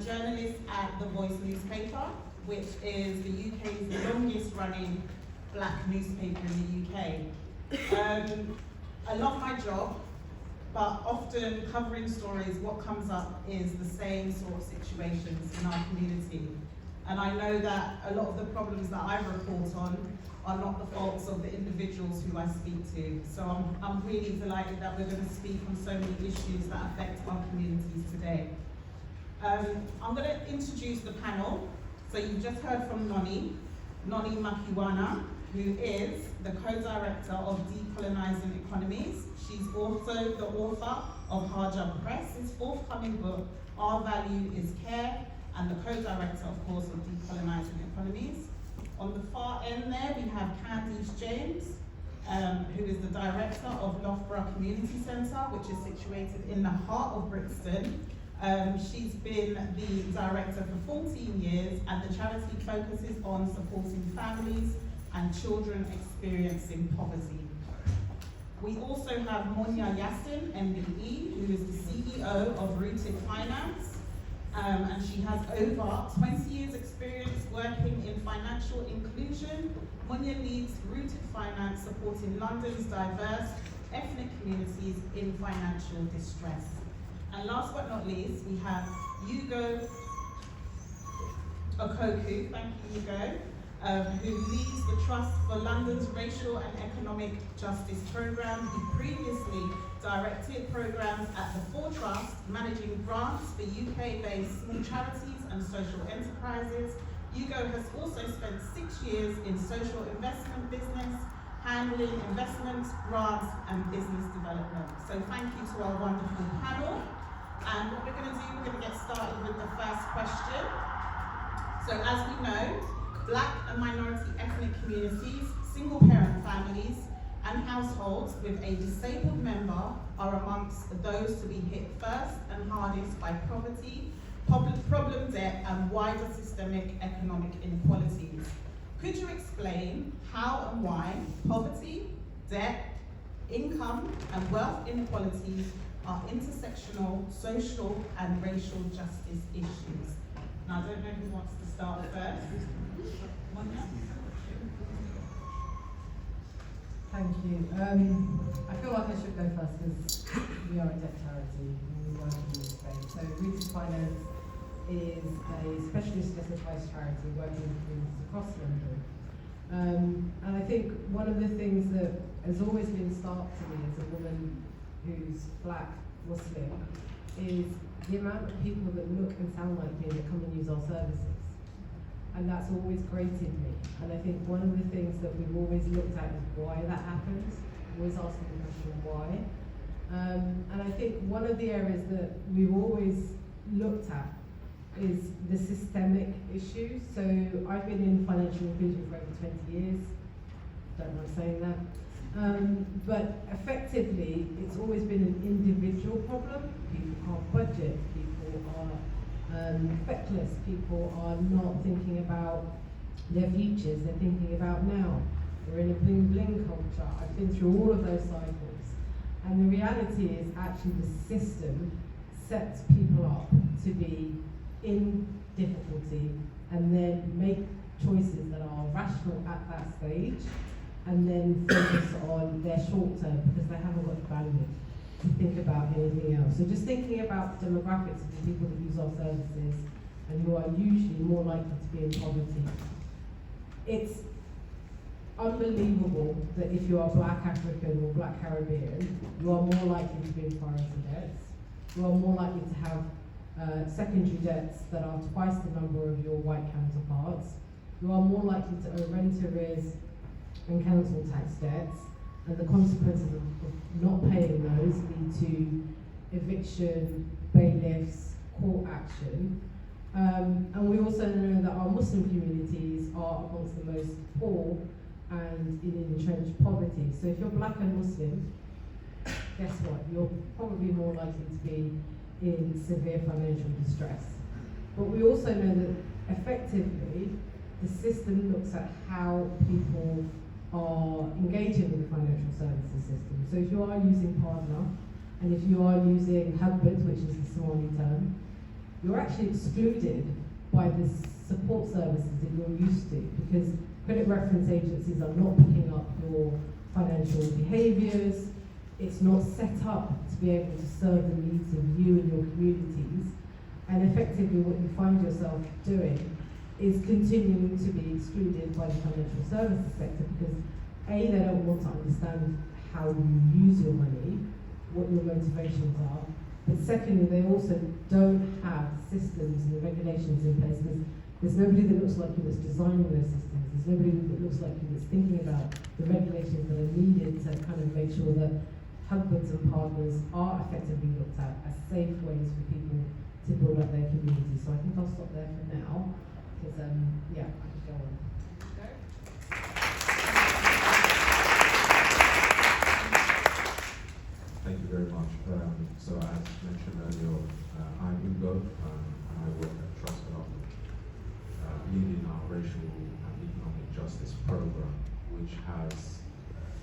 journalist at The Voice newspaper, which is the UK's longest running black newspaper in the UK. I love my job, but often covering stories, what comes up is the same sort of situations in our community. And I know that a lot of the problems that I report on are not the faults of the individuals who I speak to. So I'm really delighted that we're going to speak on so many issues that affect our communities today. I'm going to introduce the panel. So you've just heard from Noni Makiwana, who is the co-director of Decolonizing Economies. She's also the author of Harjab Press's forthcoming book, Our Value is Care, and the co-director, of course, of Decolonizing Economies. On the far end there, we have Candice James, who is the director of Loughborough Community Centre, which is situated in the heart of Brixton. She's been the director for 14 years, and the charity focuses on supporting families and children experiencing poverty. We also have Monia Yassin, MBE, who is the CEO of Rooted Finance. And she has over 20 years experience working in financial inclusion. Monia leads Rooted Finance, supporting London's diverse ethnic communities in financial distress. And last but not least, we have Hugo Okoku, thank you Hugo, who leads the Trust for London's Racial and Economic Justice Programme. He previously directed programmes at the Four Trust, managing grants for UK-based small charities and social enterprises. Hugo has also spent 6 years in social investment business, handling investments, grants, and business development. So thank you to our wonderful panel. And what we're going to do, we're going to get started with the first question. So as we know, black and minority ethnic communities, single-parent families, and households with a disabled member are amongst those to be hit first and hardest by poverty, problem debt, and wider systemic economic inequalities. Could you explain how and why poverty, debt, income, and wealth inequalities are intersectional, social, and racial justice issues? Now, I don't know who wants to start first. Monia? Thank you. I feel like I should go first because we are a debt charity and we work in this space. So Rooted Finance is a specialist debt advice charity working with communities across London. And I think one of the things that has always been stark to me as a woman who's black, Muslim, is the amount of people that look and sound like me that come and use our services. And that's always grated me. And I think one of the things that we've always looked at is why that happens, always asking the question why. And I think one of the areas that we've always looked at is the systemic issues. So I've been in financial inclusion for over 20 years, don't mind saying that. But effectively, it's always been an individual problem. People can't budget, people are feckless, people are not thinking about their futures, they're thinking about now. We're in a bling bling culture. I've been through all of those cycles. And the reality is actually the system sets people up to be in difficulty and then make choices that are rational at that stage and then focus on their short term because they haven't got the bandwidth to think about anything else. So just thinking about the demographics of the people that use our services and who are usually more likely to be in poverty. It's unbelievable that if you are black African or black Caribbean, you are more likely to be in priority debts. You are more likely to have secondary debts that are twice the number of your white counterparts. You are more likely to owe rent arrears and council tax debts. And the consequences of not paying those lead to eviction, bailiffs, court action. And we also know that our Muslim communities are amongst the most poor and in entrenched poverty. So if you're black and Muslim, guess what? You're probably more likely to be in severe financial distress. But we also know that effectively, the system looks at how people are engaging with the financial services system. So if you are using Partner, and if you are using Hubert, which is the Somali term, you're actually excluded by the support services that you're used to, because credit reference agencies are not picking up your financial behaviours. It's not set up to be able to serve the needs of you and your communities. And effectively what you find yourself doing is continuing to be excluded by the financial services sector, because A, they don't want to understand how you use your money, what your motivations are, but secondly, they also don't have systems and regulations in place, because there's nobody that looks like you that's designing those systems. There's nobody that looks like you that's thinking about the regulations that are needed to kind of make sure that husbands and partners are effectively looked at as safe ways for people to build up their community. So I think I'll stop there for now, because yeah, I could go on. Thank you very much. So as mentioned earlier, I'm Ugo, and I work at Trust Development, leading our racial and economic justice program, which has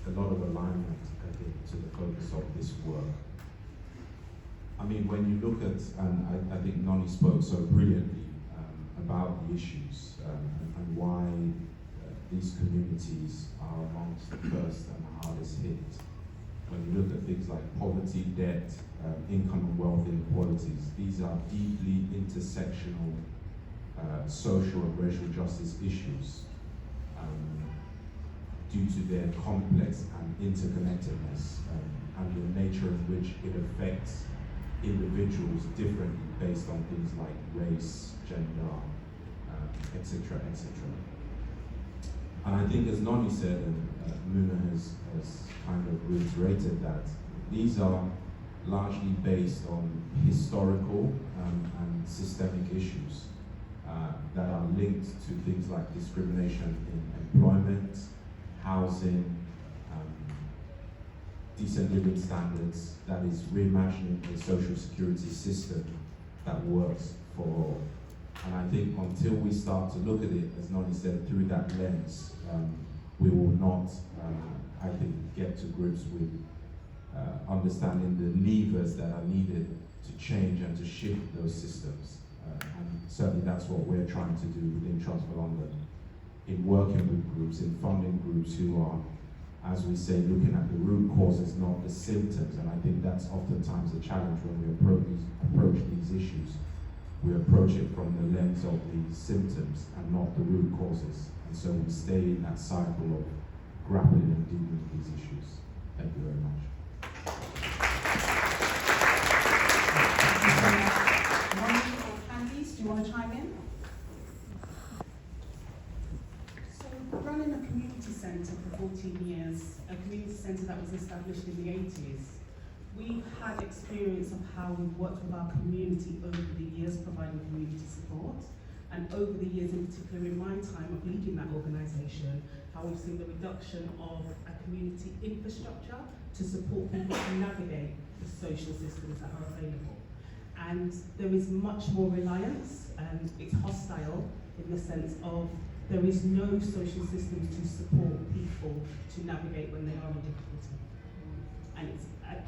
a lot of alignment, I think, to the focus of this work. I mean, when you look at, and I think Noni spoke so brilliantly about the issues and why these communities are amongst the first and the hardest hit. When you look at things like poverty, debt, income and wealth inequalities, these are deeply intersectional social and racial justice issues due to their complex and interconnectedness and the nature in which it affects individuals differently based on things like race, gender, etc., etc. And I think, as Noni said, and Muna has kind of reiterated, that these are largely based on historical and systemic issues that are linked to things like discrimination in employment, housing, decent living standards, that is reimagining a social security system that works for all. And I think until we start to look at it, as Noni said, through that lens, we will not, I think, get to grips with understanding the levers that are needed to change and to shift those systems. And certainly that's what we're trying to do within Trust for London, in working with groups, in funding groups who are, as we say, looking at the root causes, not the symptoms. And I think that's oftentimes a challenge when we approach these issues. We approach it from the lens of the symptoms and not the root causes. And so we stay in that cycle of grappling and dealing with these issues. Thank you very much. Ronnie or Candice, do you want to chime in? So, running a community centre for 14 years, a community centre that was established in the 80s, we've had experience of how we've worked with our community over the years, providing community support. And over the years, in particular in my time of leading that organisation, how we've seen the reduction of a community infrastructure to support people to navigate the social systems that are available. And there is much more reliance, and it's hostile in the sense of there is no social systems to support people to navigate when they are in difficulty. And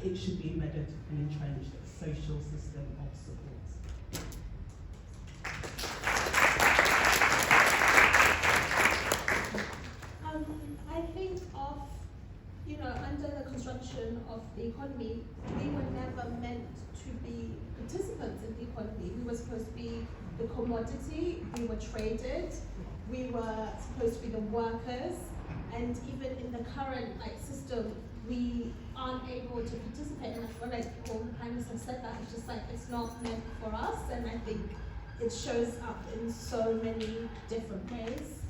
it should be embedded and entrenched, a social system of support. I think of, under the construction of the economy, we were never meant to be participants in the economy. We were supposed to be the commodity, we were traded, we were supposed to be the workers, and even in the current system, we aren't able to participate. And I feel like all the panelists have said that, it's just like, it's not meant for us, and I think it shows up in so many different ways.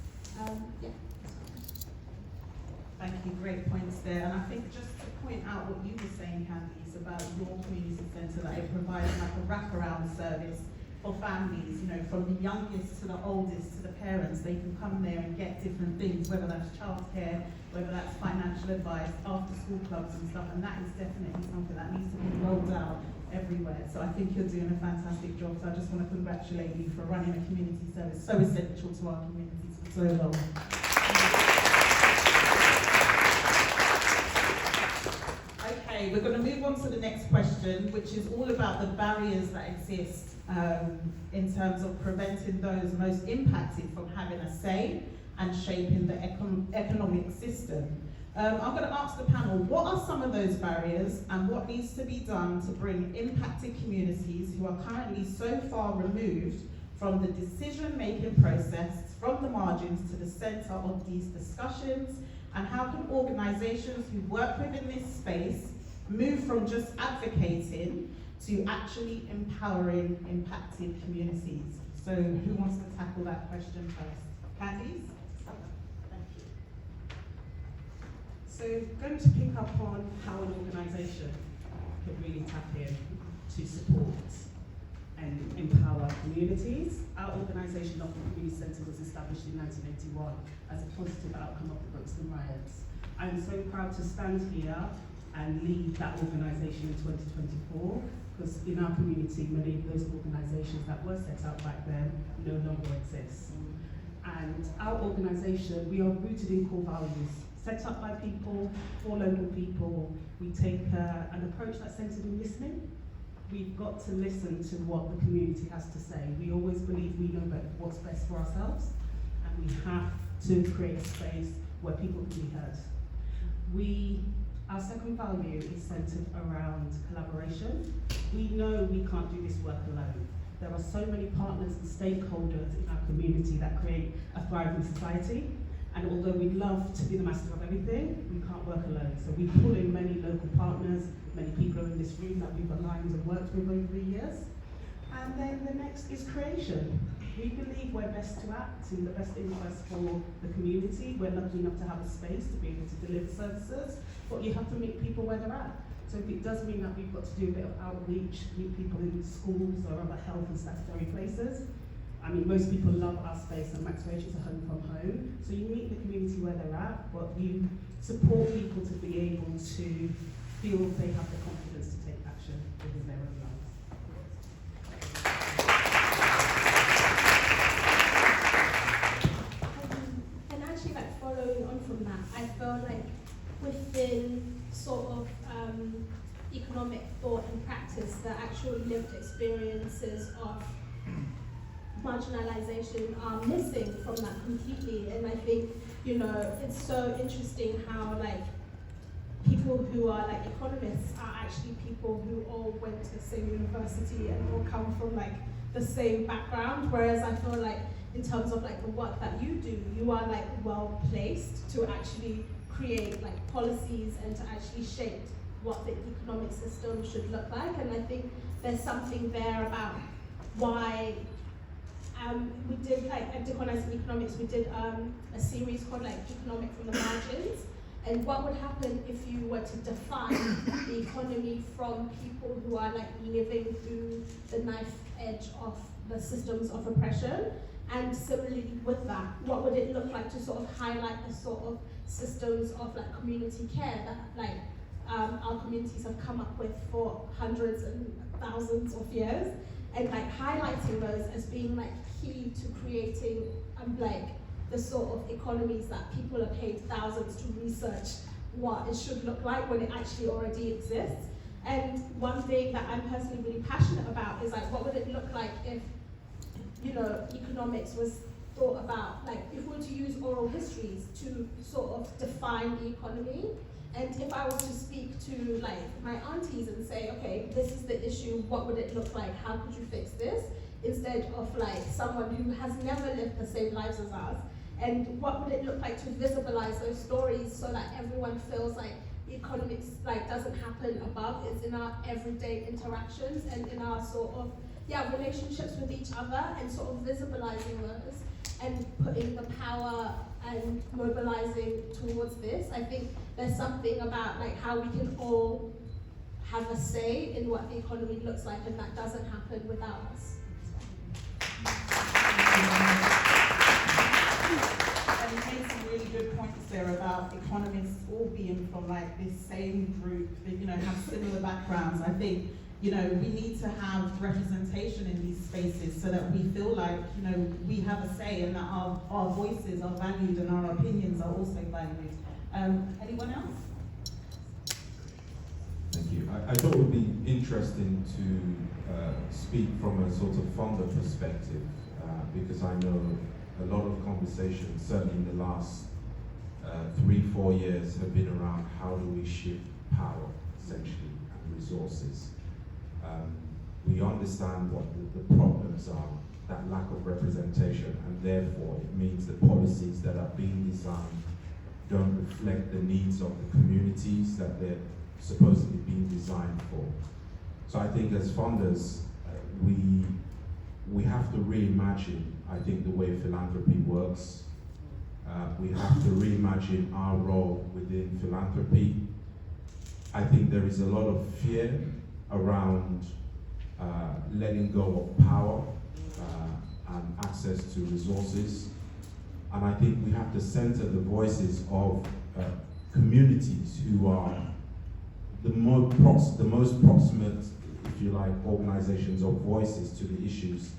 Yeah. Thank you, great points there. And I think just to point out what you were saying, Candice, about your community centre, that it provides like a wraparound service for families, from the youngest to the oldest to the parents. They can come there and get different things, whether that's childcare, whether that's financial advice, after school clubs and stuff, and that is definitely something that needs to be rolled out everywhere. So I think you're doing a fantastic job. So I just want to congratulate you for running a community service so essential to our communities for so long. Okay, we're going to move on to the next question, which is all about the barriers that exist in terms of preventing those most impacted from having a say and shaping the economic system. I'm going to ask the panel, what are some of those barriers and what needs to be done to bring impacted communities who are currently so far removed from the decision-making process, from the margins to the centre of these discussions, and how can organisations who work within this space move from just advocating to actually empowering impacted communities? So who wants to tackle that question first? Candice? Thank you. So going to pick up on how an organisation can really tap in to support and empower communities. Our organisation, Northern Community Centre, was established in 1981 as a positive outcome of the Brixton riots. I'm so proud to stand here and lead that organisation in 2024, because in our community, many of those organisations that were set up back then no longer exist. And our organisation, we are rooted in core values, set up by people, for local people. We take an approach that's centred in listening. We've got to listen to what the community has to say. We always believe we know what's best for ourselves, and we have to create a space where people can be heard. Our second value is centred around collaboration. We know we can't do this work alone. There are so many partners and stakeholders in our community that create a thriving society. And although we'd love to be the master of everything, we can't work alone. So we pull in many local partners, many people in this room that we've aligned and worked with over the years. And then the next is creation. We believe we're best to act in the best interest for the community. We're lucky enough to have a space to be able to deliver services, but you have to meet people where they're at. So it does mean that we've got to do a bit of outreach, meet people in schools or other health and statutory places. I mean, most people love our space, and Max Roach is a home from home. So you meet the community where they're at, but you support people to be able to feel they have the confidence to take action within their own lives. And actually, like following on from that, I feel like within sort of economic thought and practice, the actual lived experiences of marginalization are missing from that completely. And I think, you know, it's so interesting how like people who are like economists are actually people who all went to the same university and all come from like the same background, whereas I feel like in terms of like the work that you do, you are like well placed to actually create like policies and to actually shape what the economic system should look like. And I think there's something there about why we did, like at Decolonizing Economics, we did a series called like Economic from the Margins. And what would happen if you were to define the economy from people who are like living through the knife edge of the systems of oppression? And similarly with that, what would it look like to sort of highlight the sort of systems of like community care that like our communities have come up with for hundreds and thousands of years, and like highlighting those as being like key to creating like the sort of economies that people are paid thousands to research what it should look like when it actually already exists. And one thing that I'm personally really passionate about is like, what would it look like if, you know, economics was thought about, like if we were to use oral histories to sort of define the economy. And if I was to speak to like my aunties and say, okay, this is the issue, what would it look like? How could you fix this? Instead of like someone who has never lived the same lives as us. And what would it look like to visibilize those stories so that everyone feels like economics like doesn't happen above, it's in our everyday interactions and in our sort of relationships with each other, and sort of visibilizing those and putting the power and mobilizing towards this. I think there's something about like how we can all have a say in what the economy looks like, and that doesn't happen without us. And you made some really good points there about economists all being from like this same group that, you know, have similar backgrounds. I think, you know, we need to have representation in these spaces so that we feel like, you know, we have a say and that our voices are valued and our opinions are also valued. Anyone else? Thank you. I thought it would be interesting to speak from a sort of funder perspective, because I know a lot of conversations, certainly in the last 3-4 years, have been around how do we shift power, essentially, and resources. We understand what the problems are, that lack of representation, and therefore it means the policies that are being designed don't reflect the needs of the communities that they're supposedly being designed for. So I think as funders, we have to reimagine, I think, the way philanthropy works. We have to reimagine our role within philanthropy. I think there is a lot of fear around letting go of power and access to resources. And I think we have to center the voices of communities who are the most proximate, if you like, organizations or voices to the issues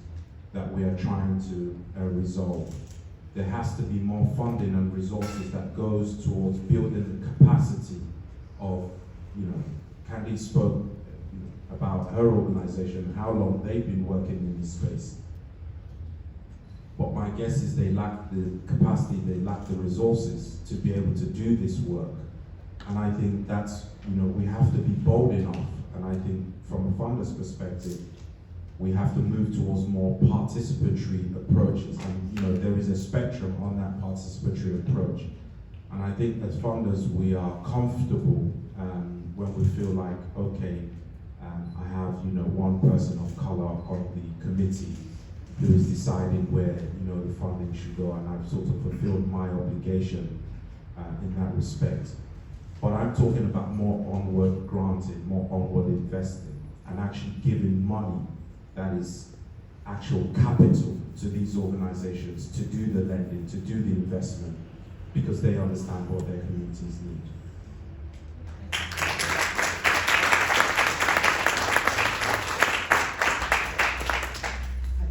that we are trying to resolve. There has to be more funding and resources that goes towards building the capacity of, Candy spoke about her organization, how long they've been working in this space. But my guess is they lack the capacity, they lack the resources to be able to do this work. And I think that's, we have to be bold enough. And I think from a funder's perspective, we have to move towards more participatory approaches. And there is a spectrum on that participatory approach. And I think as funders, we are comfortable when we feel like, okay, I have one person of color on the committee who is deciding where the funding should go, and I've sort of fulfilled my obligation in that respect. But I'm talking about more onward granting, more onward investing, and actually giving money that is actual capital to these organizations to do the lending, to do the investment, because they understand what their communities need.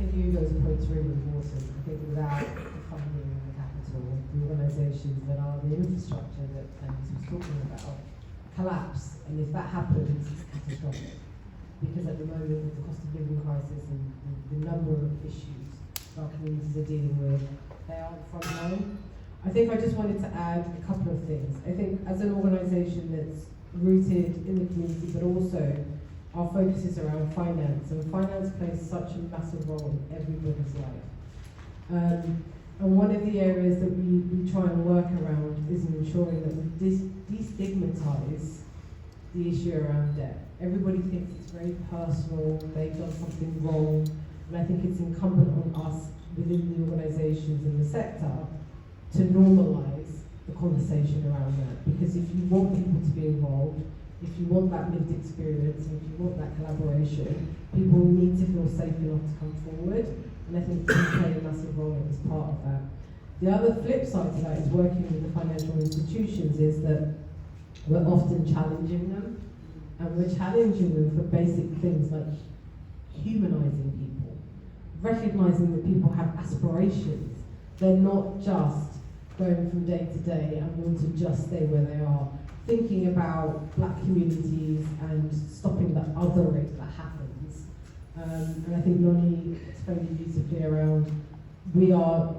Hugo's points really important. I think without the funding and the capital, the organisations that are the infrastructure that Candice was talking about collapse. And if that happens, it's catastrophic. Because at the moment, with the cost of living crisis and the number of issues our communities are dealing with, they aren't front line. I think I just wanted to add a couple of things. I think as an organisation that's rooted in the community, but also our focus is around finance, and finance plays such a massive role in everybody's life. And one of the areas that we try and work around is ensuring that we destigmatise the issue around debt. Everybody thinks it's very personal, they've done something wrong, and I think it's incumbent on us within the organisations in the sector to normalise the conversation around that. Because if you want people to be involved, if you want that lived experience, and if you want that collaboration, people need to feel safe enough to come forward, and I think we play a massive role as part of that. The other flip side to that is working with the financial institutions is that we're often challenging them, and we're challenging them for basic things like humanising people, recognising that people have aspirations. They're not just going from day to day and want to just stay where they are. Thinking about black communities and stopping the othering that happens. And I think Noni explained it beautifully around we are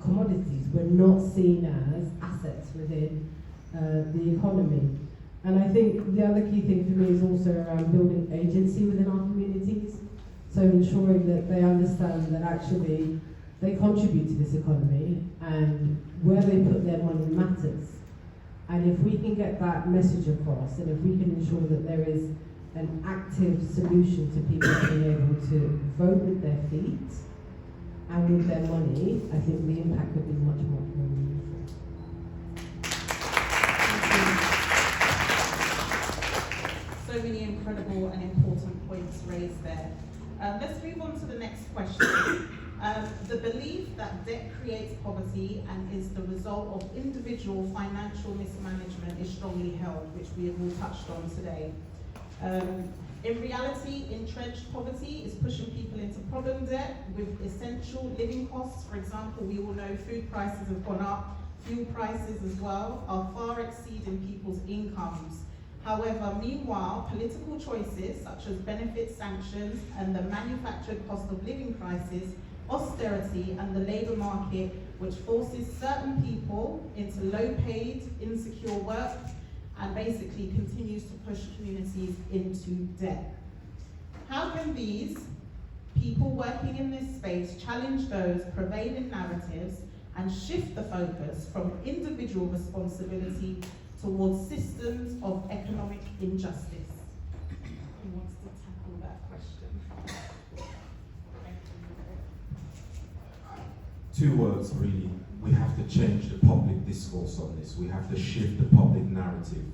commodities. We're not seen as assets within the economy. And I think the other key thing for me is also around building agency within our communities. So ensuring that they understand that actually they contribute to this economy and where they put their money matters. And if we can get that message across, and if we can ensure that there is an active solution to people being able to vote with their feet and with their money, I think the impact would be much, much more meaningful. So many incredible and important points raised there. Let's move on to the next question. The belief that debt creates poverty and is the result of individual financial mismanagement is strongly held, which we have all touched on today. In reality, entrenched poverty is pushing people into problem debt with essential living costs. For example, we all know food prices have gone up, fuel prices as well are far exceeding people's incomes. However, meanwhile, political choices such as benefit sanctions and the manufactured cost of living crisis, austerity and the labour market, which forces certain people into low-paid, insecure work and basically continues to push communities into debt. How can these people working in this space challenge those prevailing narratives and shift the focus from individual responsibility towards systems of economic injustice? Who wants to tackle that question? Two words really. We have to change the public discourse on this. We have to shift the public narrative.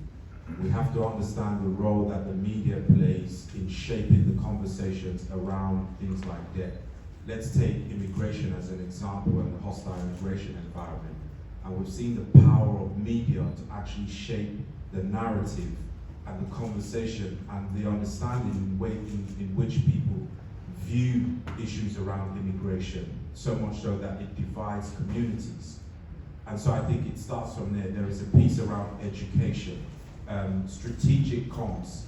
We have to understand the role that the media plays in shaping the conversations around things like debt. Let's take immigration as an example and the hostile immigration environment. And we've seen the power of media to actually shape the narrative and the conversation and the understanding in which people view issues around immigration, so much so that it divides communities. And so I think it starts from there. There is a piece around education, strategic comms.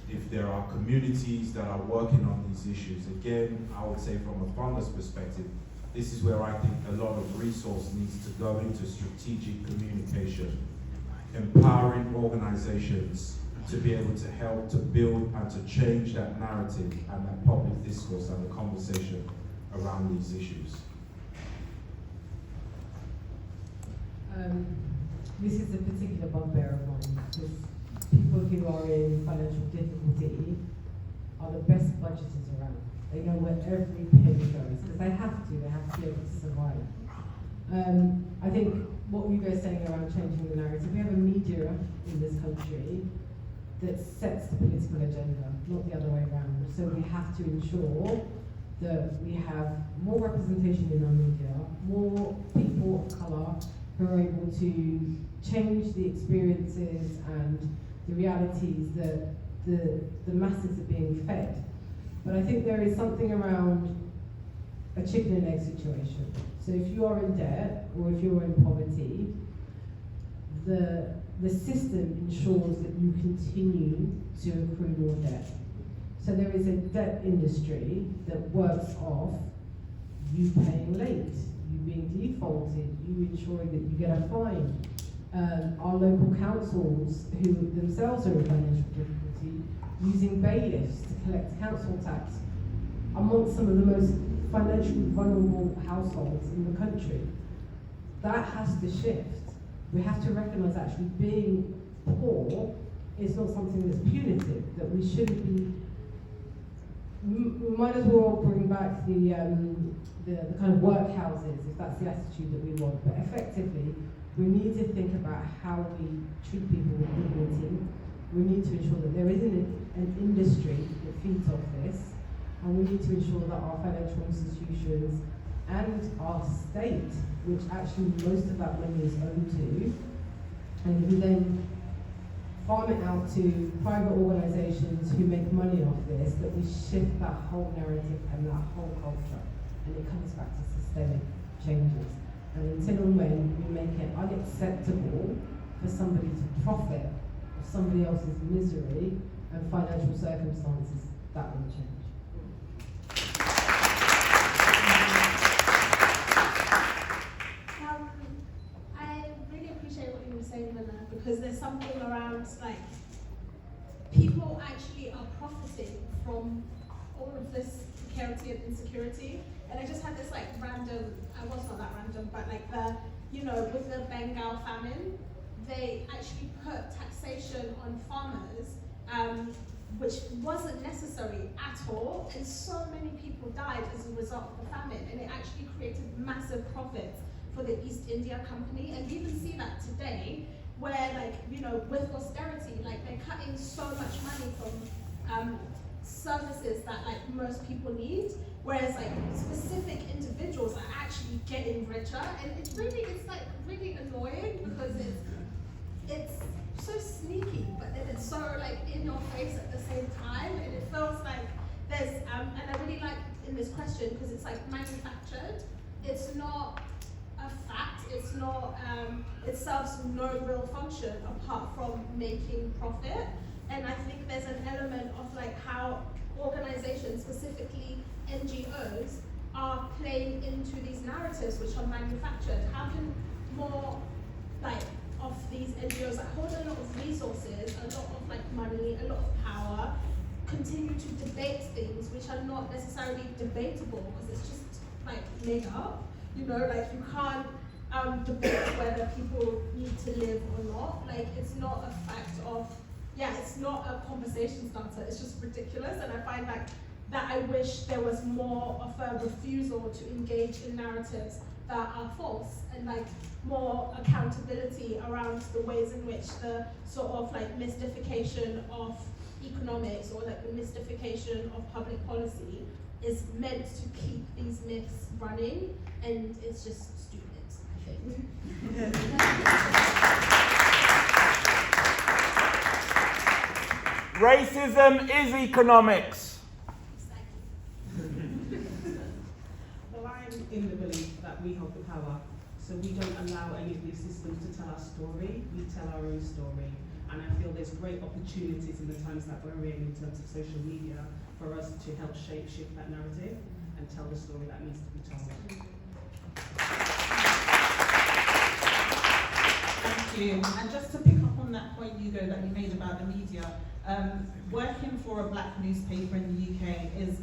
If there are communities that are working on these issues, again, I would say from a funder's perspective, this is where I think a lot of resource needs to go into strategic communication, empowering organizations to be able to help to build and to change that narrative and that public discourse and the conversation around these issues. This is a particular bugbear of mine, because people who are in financial difficulty are the best budgeters around. They know where every penny goes, because they have to be able to survive. I think what you guys are saying around changing the narrative, we have a media in this country that sets the political agenda, not the other way around. So we have to ensure that we have more representation in our media, more people of colour who are able to change the experiences and the realities that the masses are being fed. But I think there is something around a chicken and egg situation. So if you are in debt or if you're in poverty, the system ensures that you continue to accrue more debt. So there is a debt industry that works off you paying late, you being defaulted, you ensuring that you get a fine. Our local councils, who themselves are in financial difficulty, using bailiffs to collect council tax amongst some of the most financially vulnerable households in the country. That has to shift. We have to recognise actually being poor is not something that's punitive, that we shouldn't be. We might as well bring back the kind of workhouses, if that's the attitude that we want, but effectively we need to think about how we treat people with dignity. We need to ensure that there isn't an industry that feeds off this, and we need to ensure that our financial institutions and our state, which actually most of that money is owed to, and who then farm it out to private organisations who make money off this, that we shift that whole narrative and that whole culture, and it comes back to systemic changes. And until and when we make it unacceptable for somebody to profit of somebody else's misery and financial circumstances, that will change. I really appreciate what you were saying, Lana, because there's something around like people actually are profiting from all of this precarity and insecurity. And I just had this like random, well, it's not that random, but like with the Bengal famine, they actually put taxation on farmers, which wasn't necessary at all, and so many people died as a result of the famine, and it actually created massive profits for the East India Company. And we even see that today, where with austerity, they're cutting so much money from services that most people need, whereas specific individuals are actually getting richer, and it's really annoying because it's so sneaky, but then it's so in your face at the same time, and it feels like there's and I really like in this question because it's manufactured. It's not a fact. It's not, it serves no real function apart from making profit. And I think there's an element of like how organizations, specifically NGOs, are playing into these narratives which are manufactured. How can more like of these NGOs that hold a lot of resources, a lot of like money, a lot of power, continue to debate things which are not necessarily debatable because it's just like made up, you know, like you can't debate whether people need to live or not. Like it's not a fact of, it's not a conversation starter, it's just ridiculous. And I find like that I wish there was more of a refusal to engage in narratives that are false, and like more accountability around the ways in which the sort of like mystification of economics or like the mystification of public policy is meant to keep these myths running, and it's just stupid, I think. Racism is economics. Well, I'm in the belief that we hold the power, so we don't allow any of these systems to tell our story, we tell our own story. And I feel there's great opportunities in the times that we're in terms of social media for us to help shift that narrative and tell the story that needs to be told. Thank you. And just to pick up on that point, Hugo, that you made about the media, working for a black newspaper in the UK is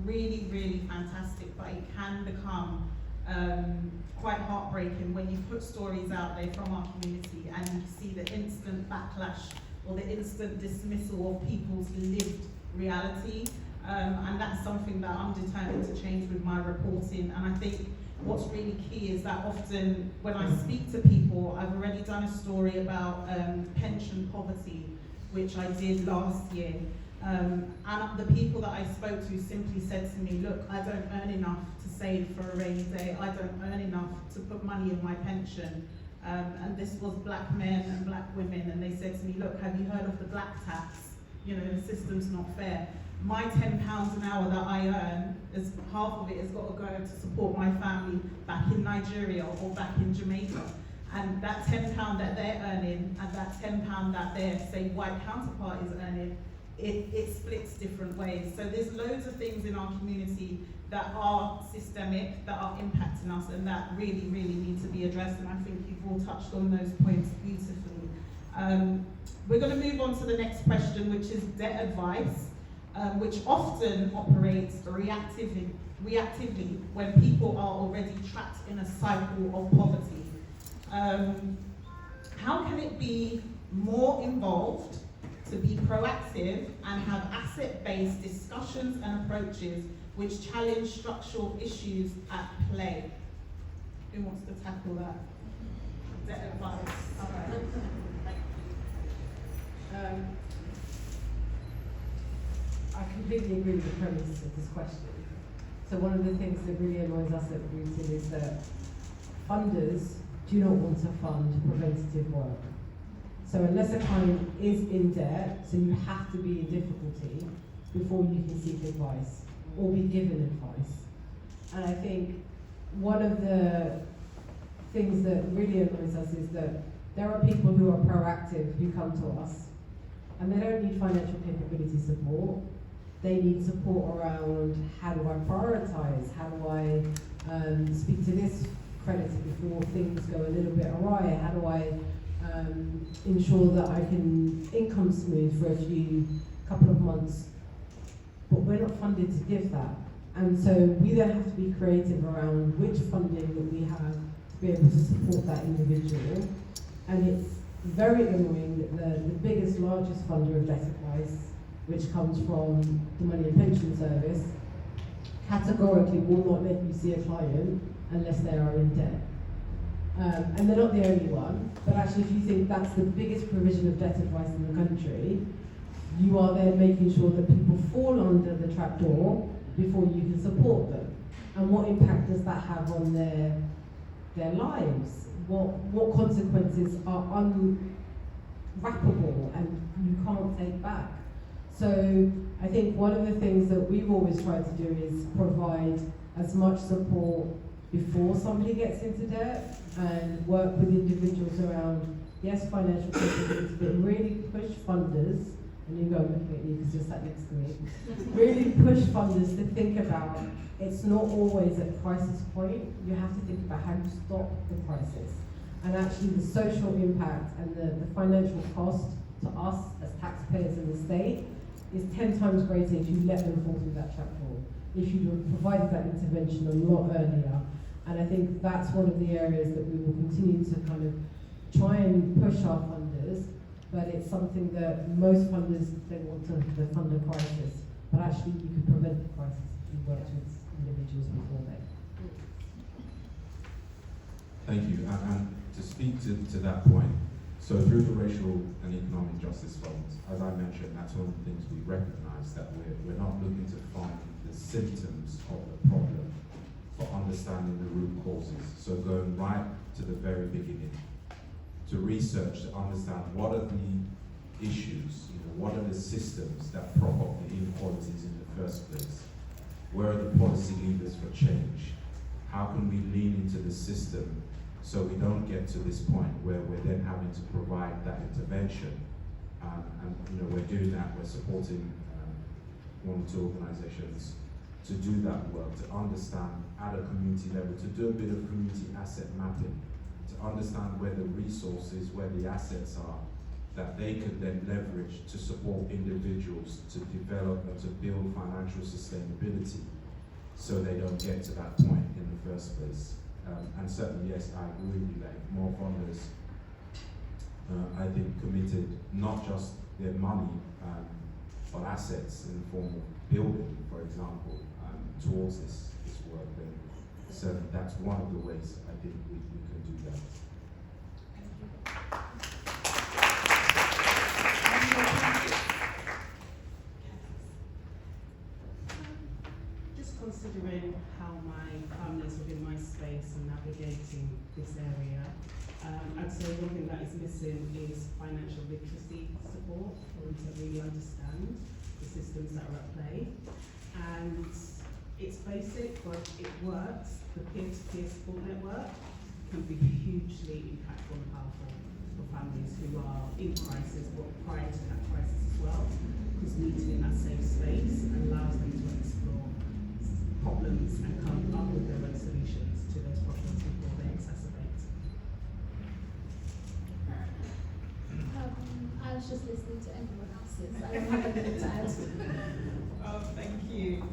really, really fantastic, but it can become quite heartbreaking when you put stories out there from our community and you see the instant backlash or the instant dismissal of people's lived reality. And that's something that I'm determined to change with my reporting. And I think what's really key is that often when I speak to people, I've already done a story about pension poverty, which I did last year. And the people that I spoke to simply said to me, look, I don't earn enough to save for a rainy day. I don't earn enough to put money in my pension. And this was black men and black women. And they said to me, look, have you heard of the black tax? You know, the system's not fair. My £10 an hour that I earn, half of it has got to go to support my family back in Nigeria or back in Jamaica. And that £10 that they're earning and that £10 that their, say, white counterpart is earning, it splits different ways. So there's loads of things in our community that are systemic, that are impacting us, and that really, really need to be addressed. And I think you've all touched on those points beautifully. We're going to move on to the next question, which is debt advice, which often operates reactively when people are already trapped in a cycle of poverty. How can it be more involved to be proactive and have asset-based discussions and approaches which challenge structural issues at play? Who wants to tackle that? Debt advice. All right. I completely agree with the premise of this question. So one of the things that really annoys us at Rooted is that funders do not want to fund preventative work. So unless a client is in debt, so you have to be in difficulty before you can seek advice or be given advice. And I think one of the things that really annoys us is that there are people who are proactive who come to us and they don't need financial capability support. They need support around how do I prioritize, how do I speak to this creditor before things go a little bit awry, how do I ensure that I can income smooth for a couple of months, but we're not funded to give that. And so we then have to be creative around which funding that we have to be able to support that individual. And it's very annoying that the biggest, largest funder of debt advice, which comes from the Money and Pension Service, categorically will not let you see a client unless they are in debt. And they're not the only one, but actually if you think that's the biggest provision of debt advice in the country, you are then making sure that people fall under the trapdoor before you can support them. And what impact does that have on their lives? What consequences are unwrappable and you can't take back? So I think one of the things that we've always tried to do is provide as much support before somebody gets into debt, and work with individuals around, yes, financial capability, but really push funders, and you go looking at you because you're sat next to me, really push funders to think about, it's not always at crisis point, you have to think about how you stop the crisis. And actually the social impact and the financial cost to us as taxpayers in the state is 10 times greater if you let them fall through that trap hole, if you provided that intervention a lot earlier. And I think that's one of the areas that we will continue to kind of try and push our funders, but it's something that most funders, they want to fund a crisis, but actually you can prevent the crisis if you work with individuals before then. Thank you. And to speak to that point, so through the Racial and Economic Justice Funds, as I mentioned, that's one of the things we recognise, that we're not looking to find the symptoms of the problem, but understanding the root causes. So going right to the very beginning, to research, to understand what are the issues, what are the systems that prop up the inequalities in the first place? Where are the policy levers for change? How can we lean into the system so we don't get to this point where we're then having to provide that intervention? And we're doing that, we're supporting one or two organizations to do that work, to understand at a community level, to do a bit of community asset mapping, to understand where the resources, where the assets are, that they could then leverage to support individuals to develop and to build financial sustainability so they don't get to that point in the first place. And certainly, yes, I agree with you, like more funders, I think, committed not just their money, but assets in the form of building, for example, towards this work. Then certainly that's one of the ways I think we can do that. Just considering how my partners within my space and navigating this area, I'd say one thing that is missing is financial literacy support for them to really understand the systems that are at play. And it's basic, but it works. The peer-to-peer support network can be hugely impactful and powerful for families who are in crisis, but prior to that crisis as well, because meeting in that safe space allows them to explore problems and come up with their own solutions to those problems before they exacerbate. I was just listening to everyone else's. I don't have anything to add. Oh, thank you.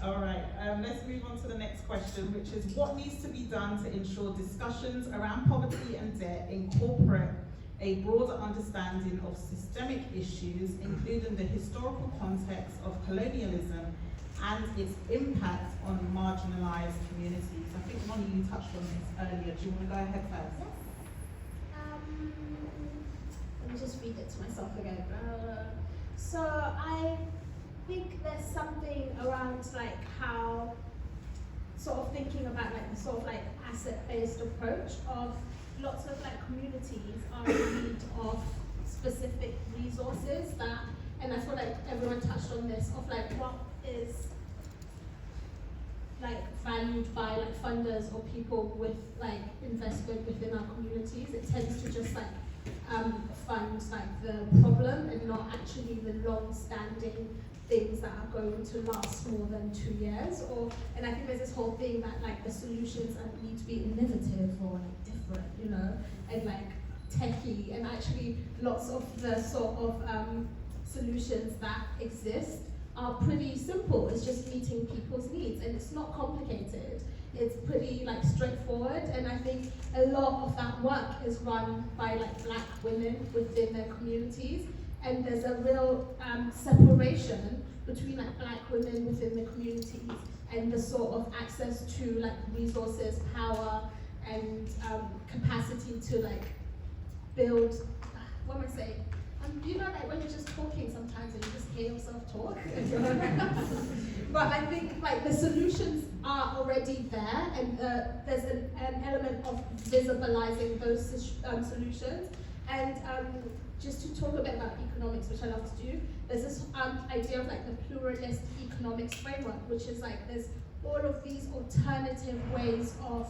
All right, let's move on to the next question, which is what needs to be done to ensure discussions around poverty and debt incorporate a broader understanding of systemic issues, including the historical context of colonialism and its impact on marginalized communities. I think one of you touched on this earlier. Do you want to go ahead first? Let me just read it to myself again. So I think there's something around like how sort of thinking about like the sort of like asset-based approach of lots of like communities are in need of specific resources that, and I feel like everyone touched on this, of like what is like valued by like funders or people with like investment within our communities. It tends to just like fund like the problem and not actually the long-standing things that are going to last more than 2 years. And I think there's this whole thing that like the solutions need to be innovative or like different, you know, and like techie, and actually lots of the sort of solutions that exist are pretty simple. It's just meeting people's needs, and it's not complicated. It's pretty like straightforward, and I think a lot of that work is run by like Black women within their communities, and there's a real separation between like Black women within the communities and the sort of access to like resources, power, and capacity to like build. What am I saying? You know, like when you're just talking sometimes and you just hear yourself talk. But I think like the solutions are already there, and there's an element of visibilizing those solutions. And just to talk a bit about economics, which I love to do, there's this idea of like the pluralist economics framework, which is like there's all of these alternative ways of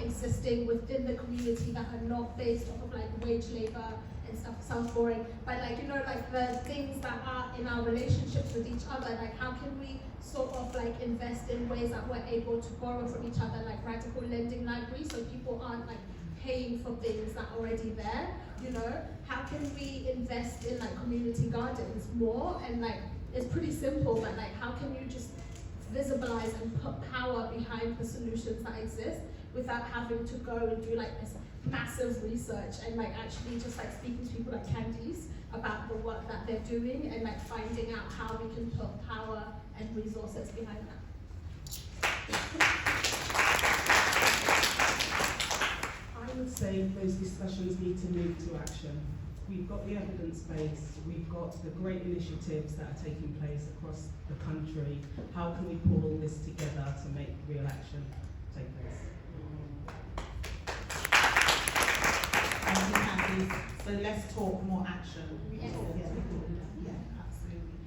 existing within the community that are not based off of like wage labor and stuff. Sounds boring, but like, you know, like the things that are in our relationships with each other, like how can we sort of like invest in ways that we're able to borrow from each other, like radical lending libraries, so people aren't like paying for things that are already there, you know? How can we invest in like community gardens more? And like, it's pretty simple, but like how can you just visibilize and put power behind the solutions that exist without having to go and do like this massive research and like actually just like speaking to people like Candice about the work that they're doing and like finding out how we can put power and resources behind that. I would say those discussions need to move to action. We've got the evidence base, we've got the great initiatives that are taking place across the country. How can we pull all this together to make real action take place? Thank you, Candice. So let's talk more action. Yes. Yeah, absolutely.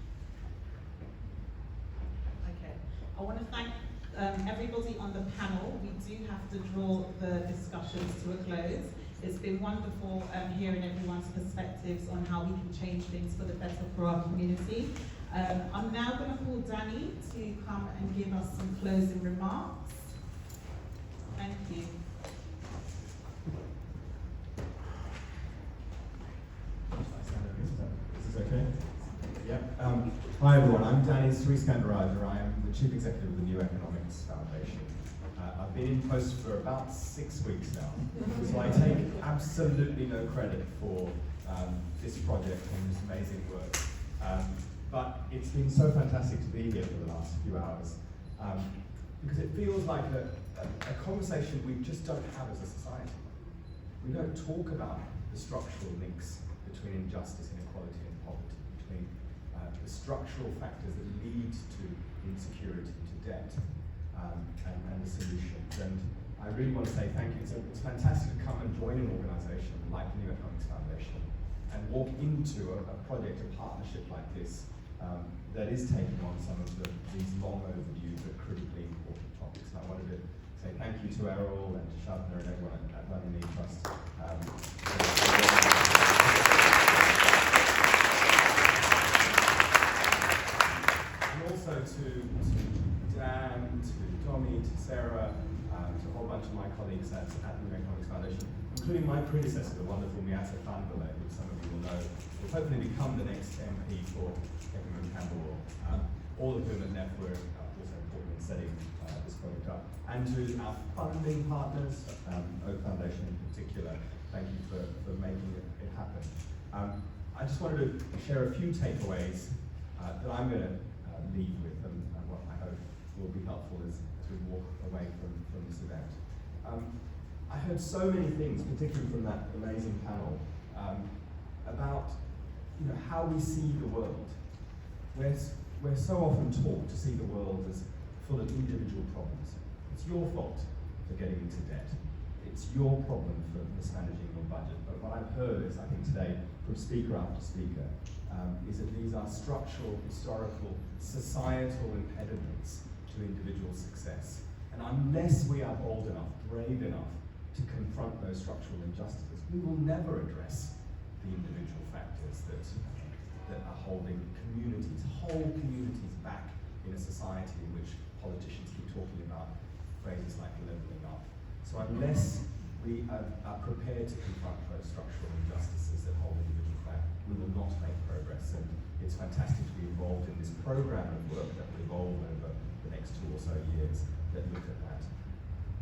Okay, I want to thank everybody on the panel. We do have to draw the discussions to a close. It's been wonderful hearing everyone's perspectives on how we can change things for the better for our community. I'm now going to call Danny to come and give us some closing remarks. Thank you. Is this okay? Yep. Hi everyone, I'm Danny Sriskandarajah. I am the Chief Executive of the New Economics Foundation. I've been in post for about 6 weeks now, so I take absolutely no credit for this project and this amazing work. But it's been so fantastic to be here for the last few hours, because it feels like a conversation we just don't have as a society. We don't talk about the structural links between injustice, inequality and poverty, between the structural factors that lead to insecurity, to debt, and the solutions. And I really want to say thank you. It's fantastic to come and join an organisation like the New Economics Foundation and walk into a project, a partnership like this that is taking on some of these long overdue but critically important topics. And I wanted to say thank you to Errol and to Shabna and everyone at Runnymede Trust. And also to Dan, to Tommy, to Sarah, to a whole bunch of my colleagues at the New Economics Foundation, including my predecessor, the wonderful Miata Fanbele, who some of you will know, will hopefully become the next MP for Effingham Campbell. All of whom at NEF were also important in setting this project up. And to our funding partners, Oak Foundation in particular, thank you for making it happen. I just wanted to share a few takeaways that I'm going to leave with and what I hope will be helpful as we walk away from this event. I heard so many things, particularly from that amazing panel, about how we see the world. We're so often taught to see the world as full of individual problems. It's your fault for getting into debt. It's your problem for mismanaging your budget. But what I've heard is, I think today, from speaker after speaker, is that these are structural, historical, societal impediments to individual success. And unless we are bold enough, brave enough to confront those structural injustices, we will never address the individual factors that are holding whole communities back in a society in which politicians keep talking about phrases like levelling up. So unless we are prepared to confront those structural injustices that hold individuals back, we will not make progress. And it's fantastic to be involved in this program of work that will evolve over the next 2 or so years that look at that.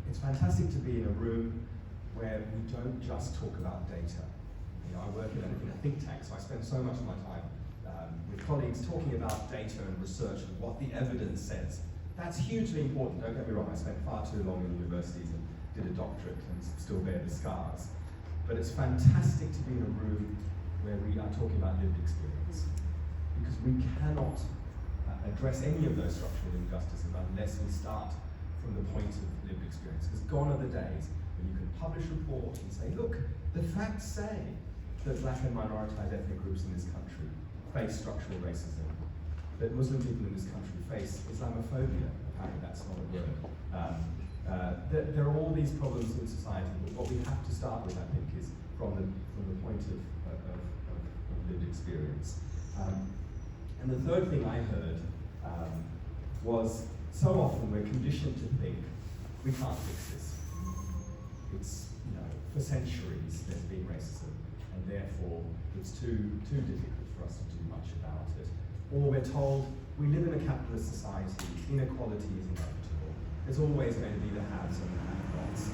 It's fantastic to be in a room where we don't just talk about data. I work in a think tank, so I spend so much of my time with colleagues talking about data and research and what the evidence says. That's hugely important, don't get me wrong. I spent far too long in universities and did a doctorate and still bear the scars. But it's fantastic to be in a room where we are talking about lived experience, because we cannot address any of those structural injustices unless we start from the point of lived experience. Because gone are the days when you can publish a report and say, look, the facts say that black and minoritized ethnic groups in this country face structural racism, that Muslim people in this country face Islamophobia, apparently that's not a word. There are all these problems in society, but what we have to start with, I think, is from the point of lived experience. And the third thing I heard was, so often we're conditioned to think, we can't fix this. It's, for centuries there's been racism, and therefore it's too difficult for us to do much about it. Or we're told, we live in a capitalist society, inequality is inevitable. There's always going to be the haves and the have-nots.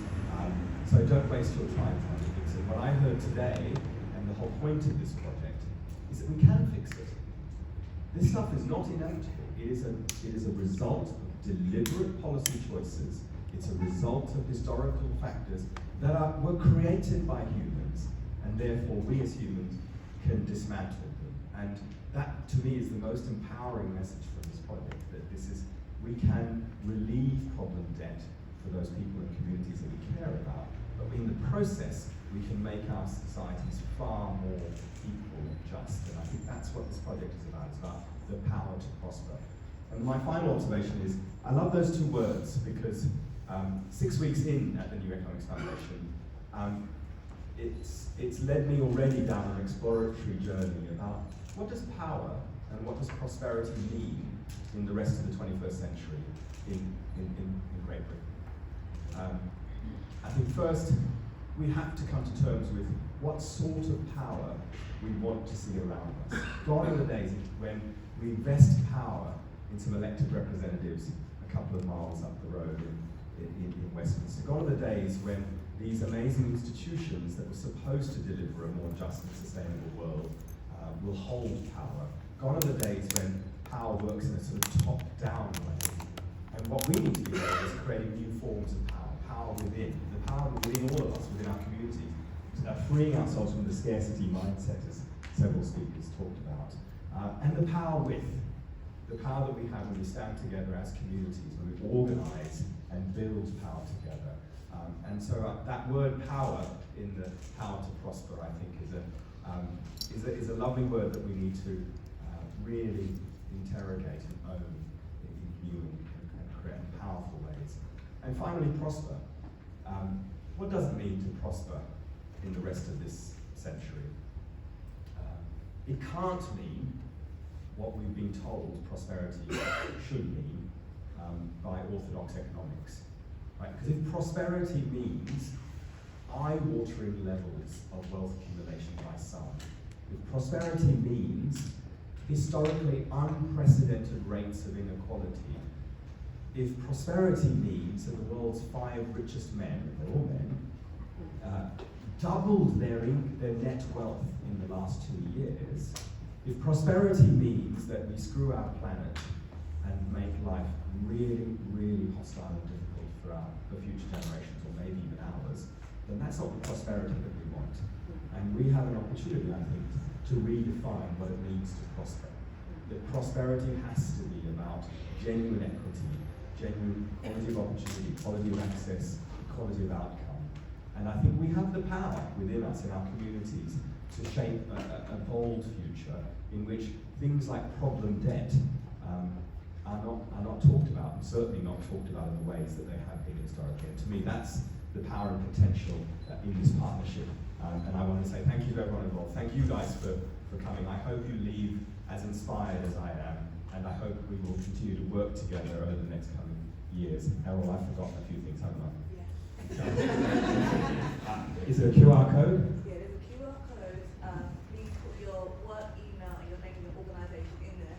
So don't waste your time trying to fix it. What I heard today, and the whole point of this project, is that we can fix it. This stuff is not inevitable. It is a result of deliberate policy choices. It's a result of historical factors that were created by humans, and therefore we as humans can dismantle them. And that, to me, is the most empowering message from this project, that we can relieve problem debt for those people and communities that we care about, but in the process, we can make our societies far more equal and just. And I think that's what this project is about. It's about the power to prosper. And my final observation is, I love those two words because 6 weeks in at the New Economics Foundation, it's led me already down an exploratory journey about what does power and what does prosperity mean in the rest of the 21st century in Great Britain. I think first, we have to come to terms with what sort of power we want to see around us. Gone are the days when we invest power in some elected representatives a couple of miles up the road in Westminster. Gone are the days when these amazing institutions that were supposed to deliver a more just and sustainable world will hold power. Gone are the days when power works in a sort of top-down way. And what we need to be doing is creating new forms of power, power within, the power within all of us, within our communities, freeing ourselves from the scarcity mindset, as several speakers talked about, and the power with, the power that we have when we stand together as communities, when we organise and build power together. And so that word power in the power to prosper, I think, is a lovely word that we need to really interrogate and own in new and create powerful ways. And finally, prosper. What does it mean to prosper in the rest of this century? It can't mean what we've been told prosperity should mean by orthodox economics. Right? Because if prosperity means eye-watering levels of wealth accumulation by some, if prosperity means historically unprecedented rates of inequality, if prosperity means that the world's 5 richest men, they're all men, doubled their net wealth in the last 2 years, if prosperity means that we screw our planet and make life really, really hostile and difficult for future generations, or maybe even ours, then that's not the prosperity that we want. And we have an opportunity, I think, to redefine what it means to prosper. That prosperity has to be about genuine equity, genuine quality of opportunity, quality of access, quality of outcome. And I think we have the power within us, in our communities, to shape a bold future in which things like problem debt are not talked about, and certainly not talked about in the ways that they have been historically. And to me, that's the power and potential in this partnership. And I want to say thank you to everyone involved. Thank you guys for coming. I hope you leave as inspired as I am, and I hope we will continue to work together over the next coming years. Errol, I've forgotten a few things, haven't I? Yeah. Is there a QR code? Yeah, there's a QR code. Please put your work email and your name and your organisation in there.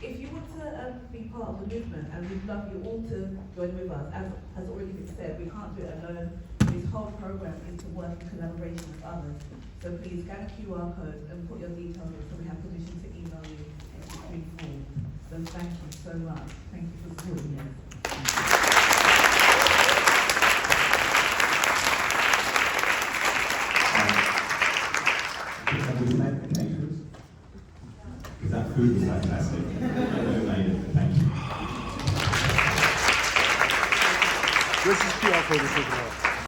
If you want to be part of the movement, and we'd love you all to join with us, as has already been said, we can't do it alone. This whole program is to work in collaboration with others. So please scan a QR code and put your details in so we have permission to email you and to bring forward. So thank you so much. Thank you for supporting us. Because that food was fantastic. You made it. Thank you. This is QR code.